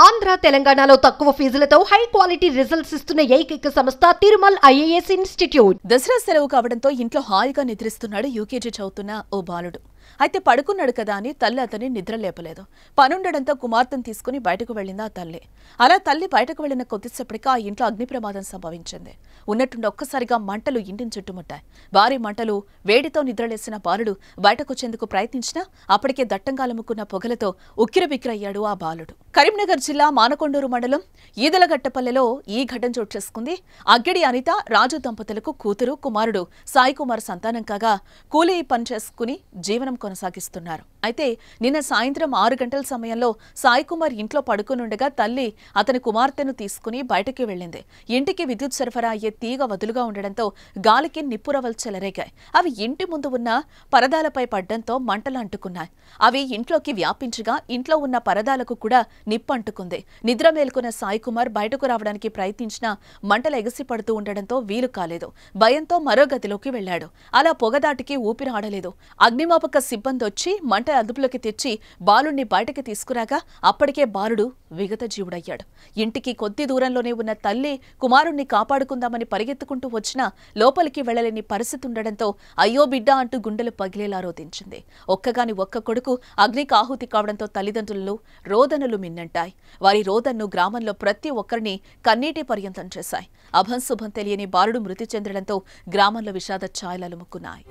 ఆంధ్ర తెలంగాణలో తక్కువ ఫీజులతో high quality results ఇస్తున్న ఏకైక సంస్థ తిరుమల్ ఐఏఎస్ ఇన్స్టిట్యూట్. దసరా సెలవు కావడంతో ఇంట్లో హాయిగా నిద్రిస్తున్నాడు యూకేజీ చదువుతున్న ఓ బాలుడు. అయితే పడుకున్నాడు కదా అని తల్లి అతన్ని నిద్ర లేపలేదు. పనుండడంతో కుమార్తెను తీసుకుని బయటకు వెళ్లింది ఆ తల్లి. అలా తల్లి బయటకు వెళ్లిన కొద్దిసేపటికి ఆ ఇంట్లో అగ్ని ప్రమాదం సంభవించింది. ఉన్నట్టుండి ఒక్కసారిగా మంటలు ఇంటిని చుట్టుముట్టాయి. భారీ మంటలు వేడితో నిద్రలేసిన బాలుడు బయటకొచ్చేందుకు ప్రయత్నించినా అప్పటికే దట్టంగా అలుముకున్న పొగలతో ఉక్కిరిబిక్కిరయ్యాడు ఆ బాలుడు. కరీంనగర్ జిల్లా మానకొండూరు మండలం ఈదలగట్టపల్లెలో ఈ ఘటన చోటు చేసుకుంది. అగ్గిడి అనిత రాజు దంపతులకు కూతురు కుమారుడు సాయి కుమార్ సంతానం కాగా కూలీ పని చేసుకుని జీవనం కొనసాగిస్తున్నారు. అయితే నిన్న సాయంత్రం 6 గంటల సమయంలో సాయి కుమార్ ఇంట్లో పడుకునుండగా తల్లి అతని కుమార్తెను తీసుకుని బయటకు వెళ్లింది. ఇంటికి విద్యుత్ సరఫరా అయ్యే తీగ వదులుగా ఉండడంతో గాలికి నిప్పురవలు చెలరేగాయి. అవి ఇంటి ముందు ఉన్న పరదాలపై పడ్డంతో మంటలు అంటుకున్నాయి. అవి ఇంట్లోకి వ్యాపించగా ఇంట్లో ఉన్న పరదాలకు కూడా నిప్పు అంటుకుంది. నిద్ర మేల్కొన్న సాయి కుమార్ బయటకు రావడానికి ప్రయత్నించినా మంటలు ఎగసి పడుతూ ఉండడంతో వీలు కాలేదు. భయంతో మరో గదిలోకి వెళ్లాడు. అలా పొగదాటికి ఊపిరి ఆడలేదు. అగ్నిమాపక సిబ్బంది వచ్చి మంట అదుపులోకి తెచ్చి బాలుడిని బయటకు తీసుకురాగా అప్పటికే బాలుడు విగత జీవుడయ్యాడు. ఇంటికి కొద్ది దూరంలోనే ఉన్న తల్లి కుమారుణ్ణి కాపాడుకుందామని పరిగెత్తుకుంటూ వచ్చినా లోపలికి వెళ్లలేని పరిస్థితి ఉండడంతో అయ్యో బిడ్డ అంటూ గుండెలు పగిలేలా రోదించింది. ఒక్కగాని ఒక్క కొడుకు అగ్నికి ఆహుతి కావడంతో తల్లిదండ్రులను రోదనలు మిన్నంటాయి. వారి రోదన్ను గ్రామంలో ప్రతి ఒక్కరిని కన్నీటి పర్యంతం చేశాయి. అభంశుభం తెలియని బాలుడు మృతి చెందడంతో గ్రామంలో విషాద ఛాయలు అలుముకున్నాయి.